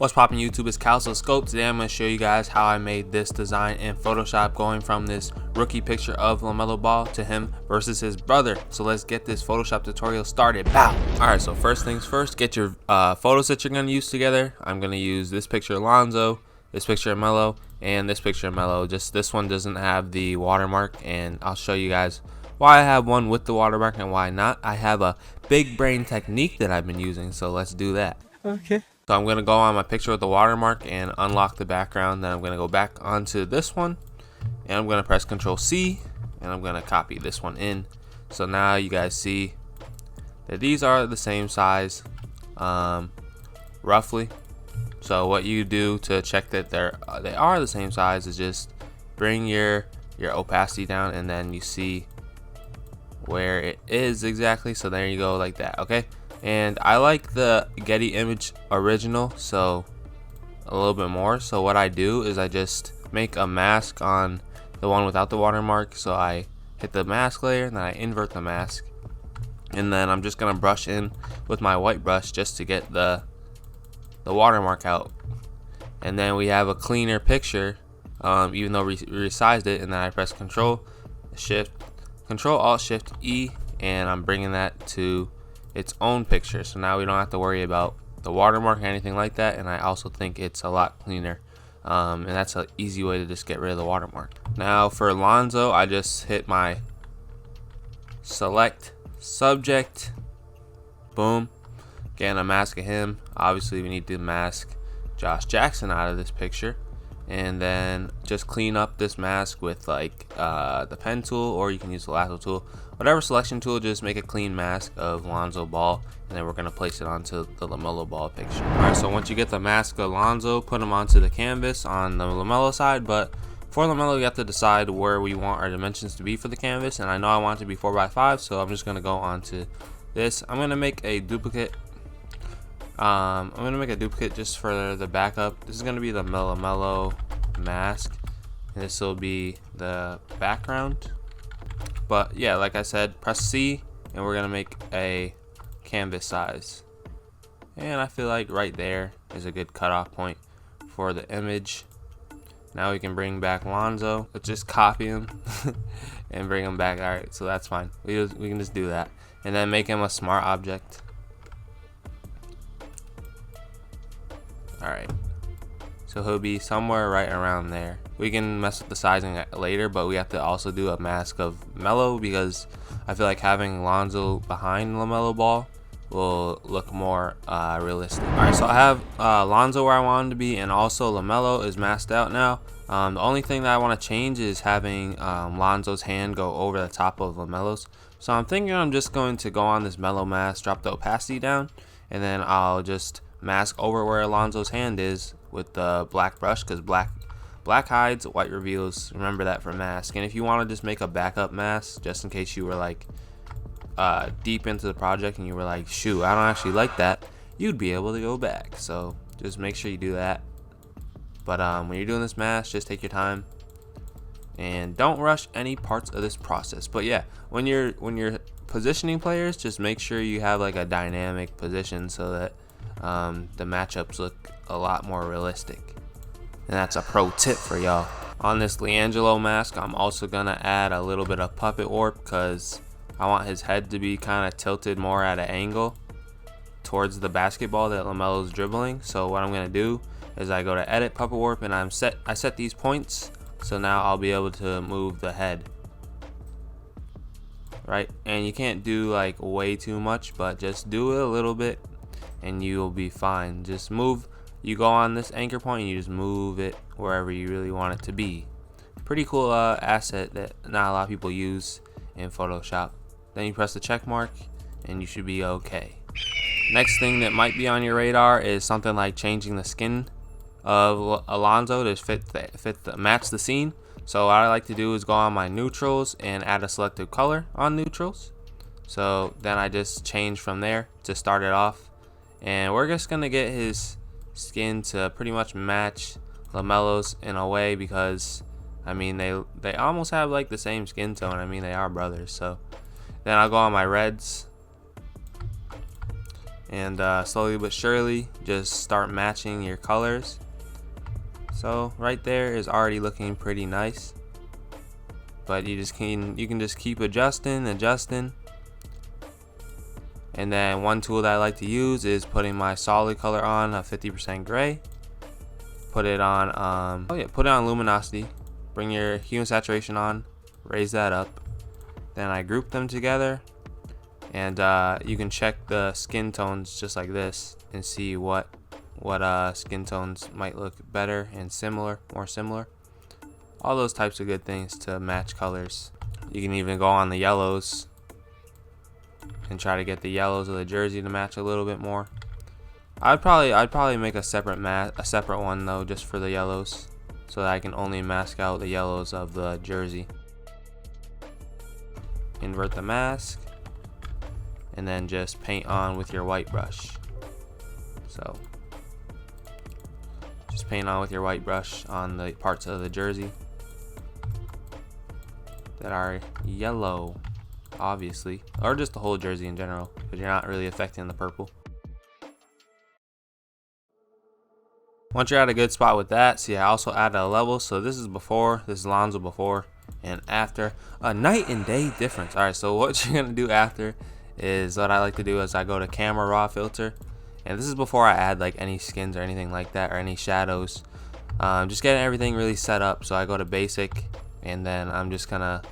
What's poppin' YouTube, it's calsoscoped. Today I'm going to show you guys how I made this design in Photoshop, going from this rookie picture of Lamelo Ball to him versus his brother. So let's get this Photoshop tutorial started. Bow! Alright, so first things first, get your photos that you're going to use together. I'm going to use this picture of Lonzo, this picture of Melo, and this picture of Melo. Just this one doesn't have the watermark, and I'll show you guys why I have one with the watermark and why not. I have a big brain technique that I've been using, so let's do that. Okay. So I'm going to go on my picture with the watermark and unlock the background. Then I'm going to go back onto this one and I'm going to press Control C and I'm going to copy this one in. So now you guys see that these are the same size, roughly. So what you do to check that they are the same size is just bring your opacity down, and then you see where it is exactly. So there you go, like that. Okay. And I like the Getty image original, so a little bit more. So what I do is I just make a mask on the one without the watermark. So I hit the mask layer and then I invert the mask, and then I'm just gonna brush in with my white brush just to get the watermark out. And then we have a cleaner picture, even though we resized it. And then I press Control Alt Shift E, and I'm bringing that to its own picture. So now we don't have to worry about the watermark or anything like that. And I also think it's a lot cleaner, and that's an easy way to just get rid of the watermark. Now for Lonzo, I just hit my select subject, boom, getting a mask of him. Obviously we need to mask Josh Jackson out of this picture, and then just clean up this mask with like the pen tool, or you can use the lasso tool, whatever selection tool. Just make a clean mask of Lonzo Ball, and then we're going to place it onto the Lamelo Ball picture. Alright, so once you get the mask of Lonzo, put him onto the canvas on the Lamelo side. But for Lamelo, we have to decide where we want our dimensions to be for the canvas, and I know I want it to be 4x5, so I'm just going to go onto this. I'm going to make a duplicate. I'm going to make a duplicate just for the backup. This is going to be the Lamelo mask, and this will be the background. But yeah, like I said, press C and we're gonna make a canvas size, and I feel like right there is a good cutoff point for the image. Now we can bring back Lonzo. Let's just copy him and bring him back. Alright, so that's fine. We can just do that, and then make him a smart object. Alright, so he'll be somewhere right around there. We can mess with the sizing later, but we have to also do a mask of Melo, because I feel like having Lonzo behind Lamelo Ball will look more realistic. Alright, so I have Lonzo where I want him to be, and also Lamelo is masked out now. The only thing that I want to change is having Lonzo's hand go over the top of Lamelo's. So I'm thinking I'm just going to go on this Melo mask, drop the opacity down, and then I'll just mask over where Lonzo's hand is with the black brush, because black hides, white reveals. Remember that for mask. And if you want to just make a backup mask, just in case you were like deep into the project and you were like, shoot, I don't actually like that, you'd be able to go back. So just make sure you do that. But when you're doing this mask, just take your time and don't rush any parts of this process. But yeah, when you're positioning players, just make sure you have like a dynamic position so that the matchups look a lot more realistic. And that's a pro tip for y'all. On this LiAngelo mask, I'm also gonna add a little bit of puppet warp, because I want his head to be kind of tilted more at an angle towards the basketball that Lamelo's dribbling. So what I'm gonna do is I go to edit puppet warp, and I set these points, so now I'll be able to move the head. Right, and you can't do like way too much, but just do it a little bit and you'll be fine. Just move. You go on this anchor point and you just move it wherever you really want it to be. Pretty cool asset that not a lot of people use in Photoshop. Then you press the check mark and you should be okay. Next thing that might be on your radar is something like changing the skin of Alonzo to match the scene. So what I like to do is go on my neutrals and add a selective color on neutrals. So then I just change from there to start it off, and we're just gonna get his skin to pretty much match Lamelo's in a way, because I mean they almost have like the same skin tone. I mean, they are brothers. So then I'll go on my reds and slowly but surely just start matching your colors. So right there is already looking pretty nice, but you can just keep adjusting. And then one tool that I like to use is putting my solid color on, a 50% gray. Put it on put it on luminosity. Bring your hue and saturation on, raise that up. Then I group them together, and you can check the skin tones just like this and see what skin tones might look better and more similar. All those types of good things to match colors. You can even go on the yellows and try to get the yellows of the jersey to match a little bit more. I'd probably make a separate one though, just for the yellows, so that I can only mask out the yellows of the jersey. Invert the mask, and then just paint on with your white brush. So just paint on with your white brush on the parts of the jersey that are yellow, obviously, or just the whole jersey in general, because you're not really affecting the purple. Once you're at a good spot with that, see, I also added a level. So this is Lonzo before and after. A night and day difference. All right, so what you're gonna do after is what I like to do is I go to camera raw filter, and this is before I add like any skins or anything like that, or any shadows. Just getting everything really set up. So I go to basic, and then I'm just gonna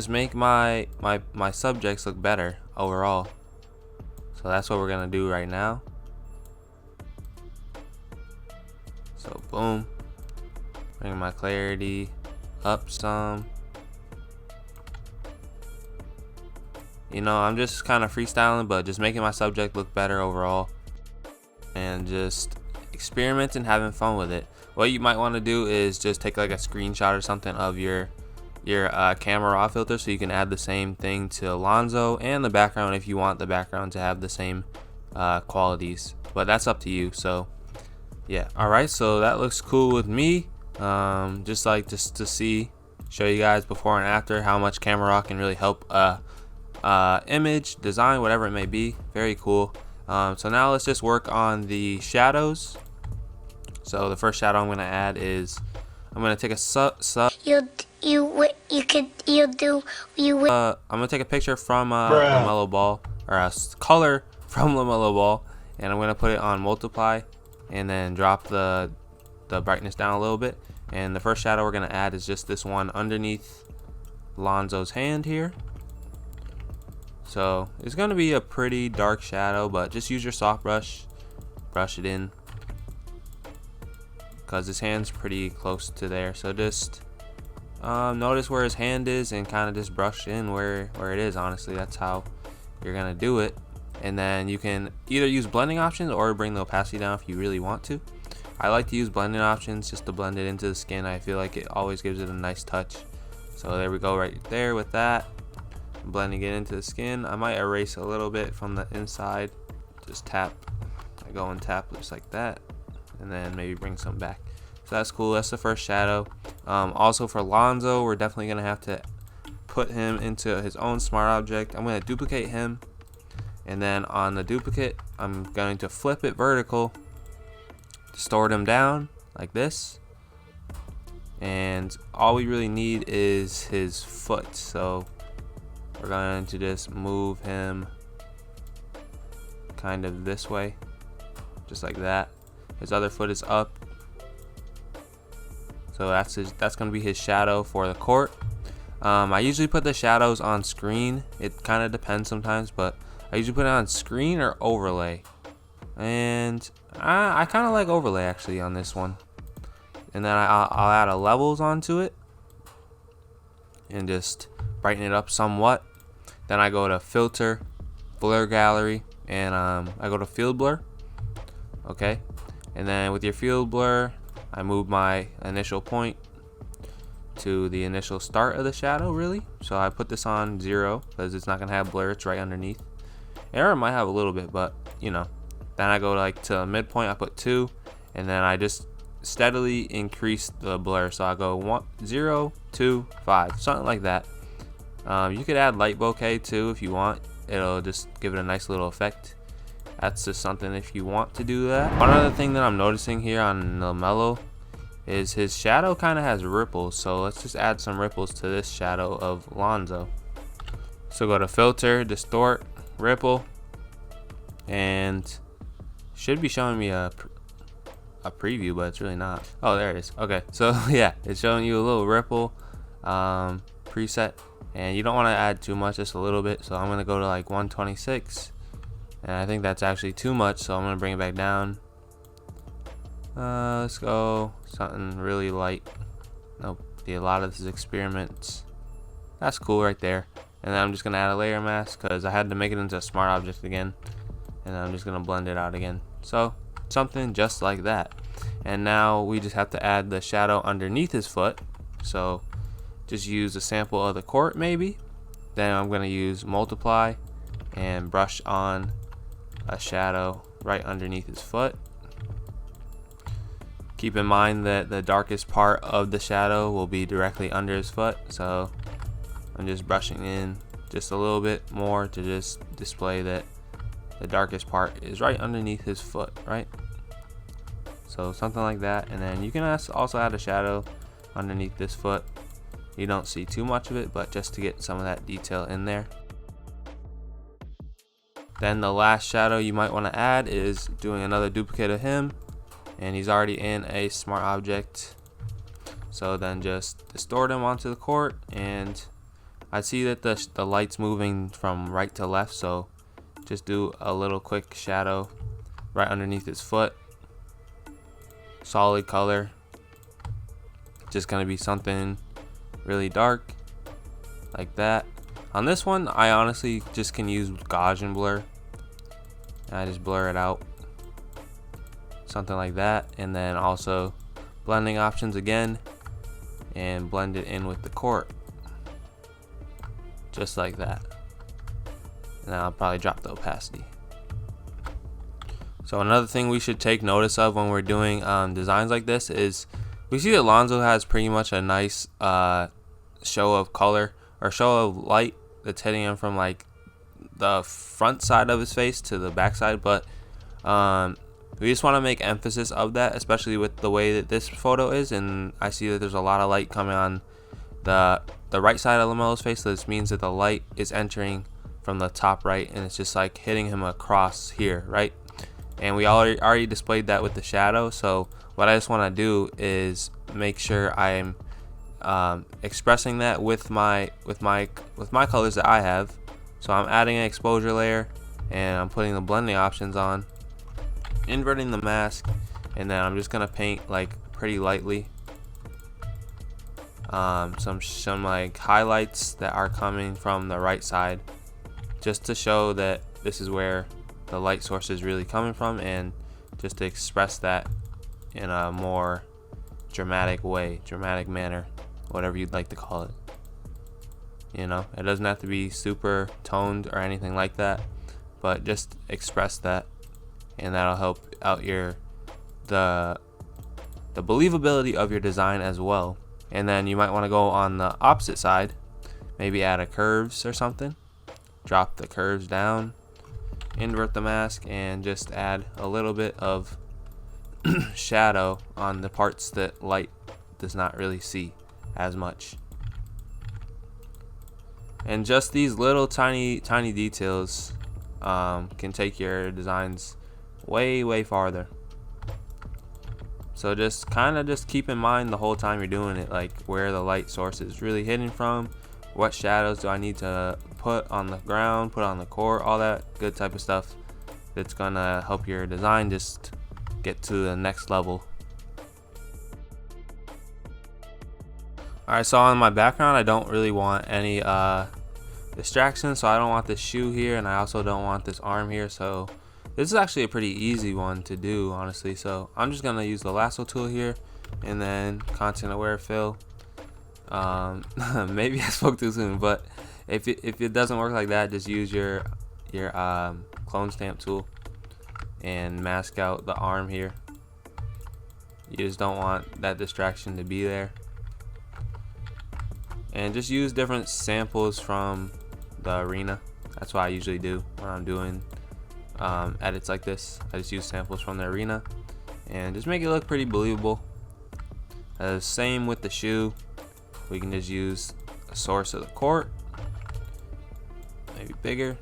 make my subjects look better overall. So that's what we're gonna do right now. So boom, bring my clarity up some. You know, I'm just kind of freestyling, but just making my subject look better overall, and just experimenting, having fun with it. What you might want to do is just take like a screenshot or something of your camera raw filter, so you can add the same thing to Lonzo and the background if you want the background to have the same qualities, but that's up to you. So yeah, all right, so that looks cool with me. Just to show you guys before and after how much camera raw can really help image design, whatever it may be. Very cool. So now let's just work on the shadows. So the first shadow I'm going to add is I'm going to take a I'm going to take a picture from Lamelo Ball, or a color from Lamelo Ball, and I'm going to put it on multiply, and then drop the brightness down a little bit. And the first shadow we're going to add is just this one underneath Lonzo's hand here. So it's going to be a pretty dark shadow, but just use your soft brush, brush it in, because his hand's pretty close to there. So just notice where his hand is and kind of just brush in where it is. Honestly, that's how you're going to do it. And then you can either use blending options or bring the opacity down if you really want to. I like to use blending options just to blend it into the skin. I feel like it always gives it a nice touch. So there we go, right there with that. I'm blending it into the skin. I might erase a little bit from the inside. Just tap. I go and tap just like that, and then maybe bring some back. So that's cool. That's the first shadow. Also for Lonzo, we're definitely gonna have to put him into his own smart object. I'm gonna duplicate him. And then on the duplicate, I'm going to flip it vertical, distort him down like this. And all we really need is his foot. So we're going to just move him kind of this way, just like that. His other foot is up. So that's going to be his shadow for the court. I usually put the shadows on screen. It kind of depends sometimes, but I usually put it on screen or overlay, and I kind of like overlay actually on this one. And then I'll add a levels onto it and just brighten it up somewhat. Then I go to filter, blur gallery, and I go to field blur. Okay, and then with your field blur, I move my initial point to the initial start of the shadow, really. So I put this on 0 because it's not gonna have blur, it's right underneath. Error might have a little bit, but you know. Then I go like to midpoint, I put 2, and then I just steadily increase the blur. So I go 1, 0, 2, 5, something like that. You could add light bokeh too if you want. It'll just give it a nice little effect. That's just something if you want to do that. One other thing that I'm noticing here on Lamelo is his shadow kind of has ripples, so let's just add some ripples to this shadow of Lonzo. So go to filter, distort, ripple, and should be showing me a preview, but it's really not. Oh, there it is. Okay, so yeah, it's showing you a little ripple preset, and you don't want to add too much, just a little bit. So I'm gonna go to like 126, and I think that's actually too much, so I'm gonna bring it back down. Let's go something really light. Nope, a lot of this is experiments. That's cool right there. And then I'm just gonna add a layer mask because I had to make it into a smart object again, and then I'm just gonna blend it out again. So something just like that. And now we just have to add the shadow underneath his foot. So just use a sample of the court maybe. Then I'm gonna use multiply and brush on a shadow right underneath his foot. Keep in mind that the darkest part of the shadow will be directly under his foot, so I'm just brushing in just a little bit more to just display that the darkest part is right underneath his foot, right? So something like that. And then you can also add a shadow underneath this foot. You don't see too much of it, but just to get some of that detail in there. Then the last shadow you might want to add is doing another duplicate of him, and he's already in a smart object. So then just distort him onto the court, and I see that the light's moving from right to left, so just do a little quick shadow right underneath his foot. Solid color. Just gonna be something really dark like that. On this one, I honestly just can use Gaussian blur. I just blur it out. Something like that. And then also blending options again, and blend it in with the court. Just like that. And then I'll probably drop the opacity. So another thing we should take notice of when we're doing designs like this is we see that Lonzo has pretty much a nice show of color or show of light that's hitting him from like the front side of his face to the back side, but we just want to make emphasis of that, especially with the way that this photo is. And I see that there's a lot of light coming on the right side of Lamelo's face, so this means that the light is entering from the top right, and it's just like hitting him across here, right? And we already displayed that with the shadow. So what I just want to do is make sure I'm expressing that with my colors that I have. So I'm adding an exposure layer, and I'm putting the blending options on, inverting the mask, and then I'm just gonna paint like pretty lightly some like highlights that are coming from the right side, just to show that this is where the light source is really coming from, and just to express that in a more dramatic manner, whatever you'd like to call it. You know, it doesn't have to be super toned or anything like that, but just express that, and that'll help out the believability of your design as well. And then you might want to go on the opposite side, maybe add a curves or something, drop the curves down, invert the mask, and just add a little bit of shadow on the parts that light does not really see as much. And just these little tiny details can take your designs way farther. So just kind of just keep in mind the whole time you're doing it, like where the light source is really hitting from, what shadows do I need to put on the ground, put on the court, all that good type of stuff that's gonna help your design just get to the next level. Alright, so on my background I don't really want any distractions, so I don't want this shoe here, and I also don't want this arm here. So this is actually a pretty easy one to do, honestly. So I'm just gonna use the lasso tool here, and then content aware fill. Maybe I spoke too soon, but if it doesn't work like that, just use your clone stamp tool and mask out the arm here. You just don't want that distraction to be there. And just use different samples from the arena. That's what I usually do when I'm doing edits like this. I just use samples from the arena and just make it look pretty believable. Same with the shoe. We can just use a source of the court, maybe bigger,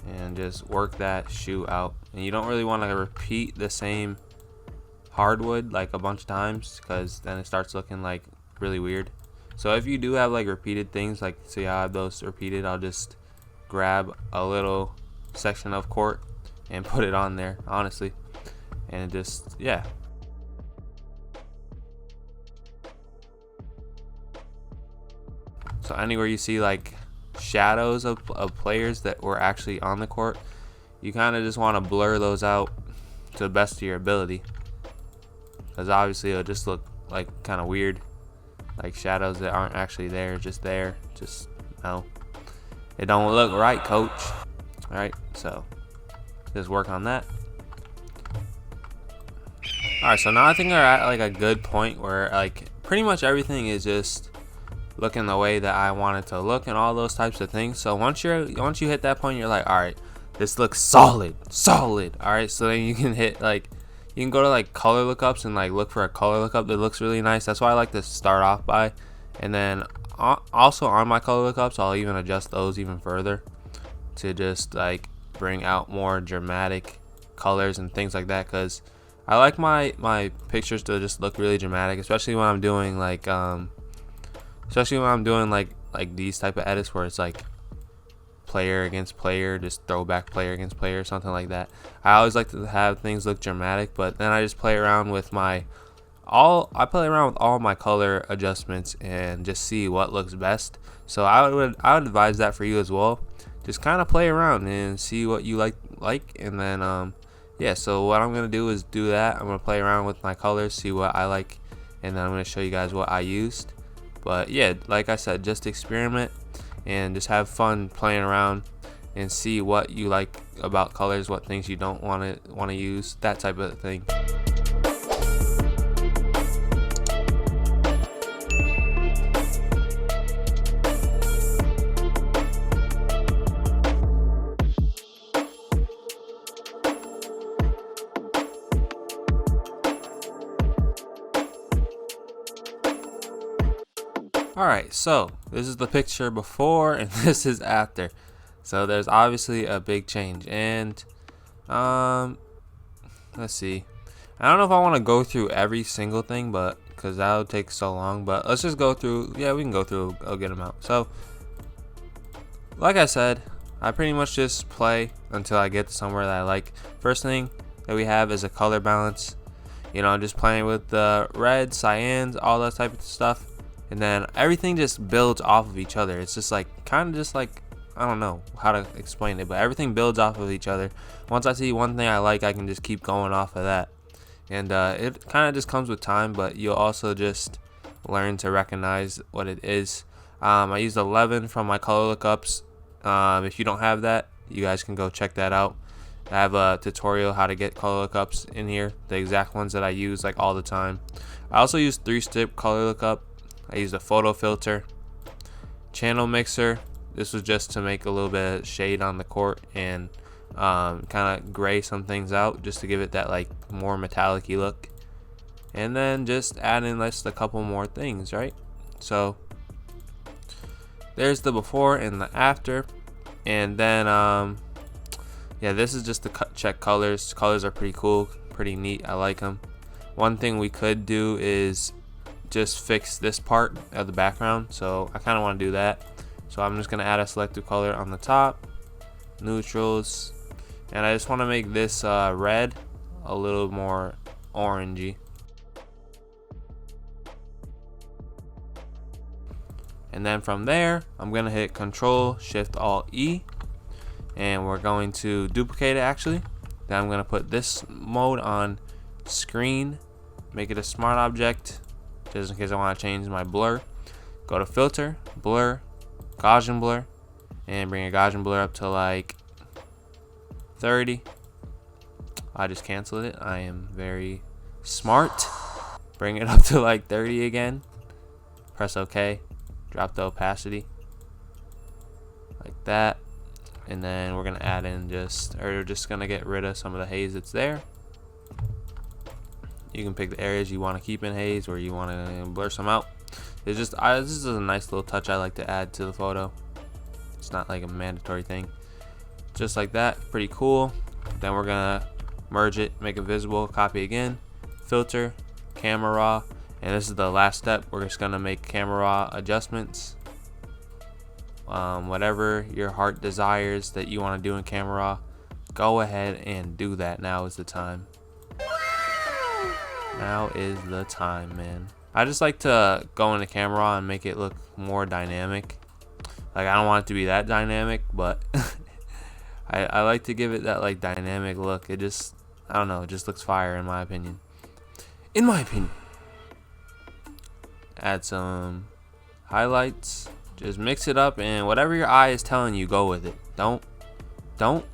and just work that shoe out. And you don't really want to repeat the same hardwood like a bunch of times, because then it starts looking like really weird. So if you do have like repeated things, like say I have those repeated, I'll just grab a little section of court and put it on there, honestly, and just, yeah. So anywhere you see like shadows of players that were actually on the court, you kind of just want to blur those out to the best of your ability, because obviously it'll just look like kind of weird, like shadows that aren't actually there, just no, it don't look right, coach. All right, so just work on that. All right, so now I think we're at like a good point where like pretty much everything is just looking the way that I want it to look and all those types of things. So once you hit that point, you're like, all right, this looks solid. All right, so then you can hit like, you can go to like color lookups and like look for a color lookup that looks really nice. That's why I like to start off by, and then also on my color lookups, I'll even adjust those even further to just like bring out more dramatic colors and things like that, because I like my pictures to just look really dramatic, especially when I'm doing like like these type of edits where it's like player against player, just throwback player against player, something like that. I always like to have things look dramatic, but then I just play around with all my color adjustments and just see what looks best. So I would advise that for you as well. Just kind of play around and see what you like, and then yeah, so what I'm gonna do is do that. I'm gonna play around with my colors, see what I like, and then I'm gonna show you guys what I used. But yeah, like I said, just experiment and just have fun playing around and see what you like about colors, what things you don't want to use, that type of thing. Alright, so this is the picture before and this is after. So there's obviously a big change, and let's see. I don't know if I want to go through every single thing, but because that would take so long, but let's just go through. Yeah, we can go through a good amount. So like I said, I pretty much just play until I get to somewhere that I like. First thing that we have is a color balance. You know, just playing with the reds, cyans, all that type of stuff. And then everything just builds off of each other. It's just like, kind of just like, I don't know how to explain it, but everything builds off of each other. Once I see one thing I like, I can just keep going off of that. And it kind of just comes with time, but you'll also just learn to recognize what it is. I used 11 from my color lookups. If you don't have that, you guys can go check that out. I have a tutorial how to get color lookups in here, the exact ones that I use like all the time. I also use 3-step color lookup. I used a photo filter, channel mixer. This was just to make a little bit of shade on the court and kind of gray some things out, just to give it that like more metallic-y look. And then just add in just a couple more things, right? So there's the before and the after. And then yeah, this is just to check colors. Colors are pretty cool, pretty neat. I like them. One thing we could do is just fix this part of the background, so I kind of want to do that. So I'm just going to add a selective color on the top, neutrals, and I just want to make this red a little more orangey. And then from there, I'm going to hit Control Shift Alt E, and we're going to duplicate it actually. Then I'm going to put this mode on screen, make it a smart object, just in case I want to change my blur. Go to filter, blur, Gaussian blur, and bring a Gaussian blur up to like 30. I just canceled it. I am very smart. Bring it up to like 30 again. Press OK. Drop the opacity like that. and then we're gonna add in just gonna get rid of some of the haze that's there. You can pick the areas you want to keep in haze, or you want to blur some out. It's just this is a nice little touch I like to add to the photo. It's not like a mandatory thing. Just like that, pretty cool. Then we're gonna merge it, make it visible, copy again, filter, camera raw, and this is the last step. We're just gonna make camera raw adjustments. Whatever your heart desires that you want to do in camera raw, go ahead and do that. Now is the time. Now is the time, man. I just like to go into camera raw and make it look more dynamic. Like, I don't want it to be that dynamic, but I like to give it that like dynamic look. It just, I don't know, it just looks fire in my opinion. In my opinion. Add some highlights. Just mix it up, and whatever your eye is telling you, go with it. Don't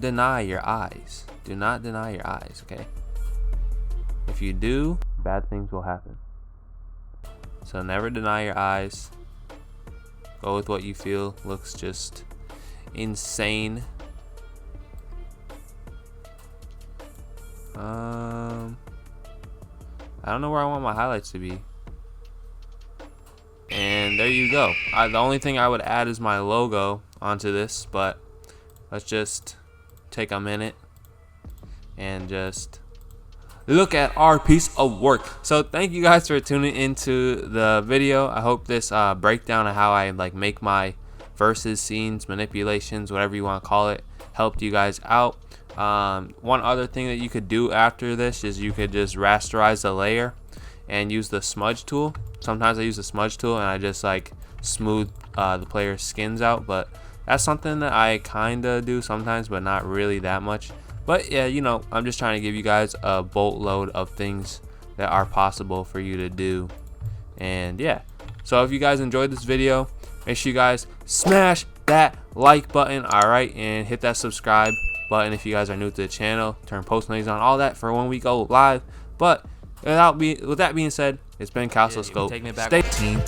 deny your eyes. Do not deny your eyes, okay? If you do, bad things will happen. So never deny your eyes. Go with what you feel looks just insane. I don't know where I want my highlights to be. And there you go. The only thing I would add is my logo onto this, but let's just take a minute and just look at our piece of work. So thank you guys for tuning into the video. I hope this breakdown of how I like make my verses, scenes, manipulations, whatever you want to call it, helped you guys out. One other thing that you could do after this is you could just rasterize the layer and use the smudge tool. Sometimes I use the smudge tool and I just like smooth the player's skins out, but that's something that I kinda do sometimes, but not really that much. But yeah, you know, I'm just trying to give you guys a boatload of things that are possible for you to do. And yeah, so if you guys enjoyed this video, make sure you guys smash that like button, alright, and hit that subscribe button if you guys are new to the channel. Turn post notifications on, all that for when we go live. But with that being said, it's been calsoscoped. Stay tuned.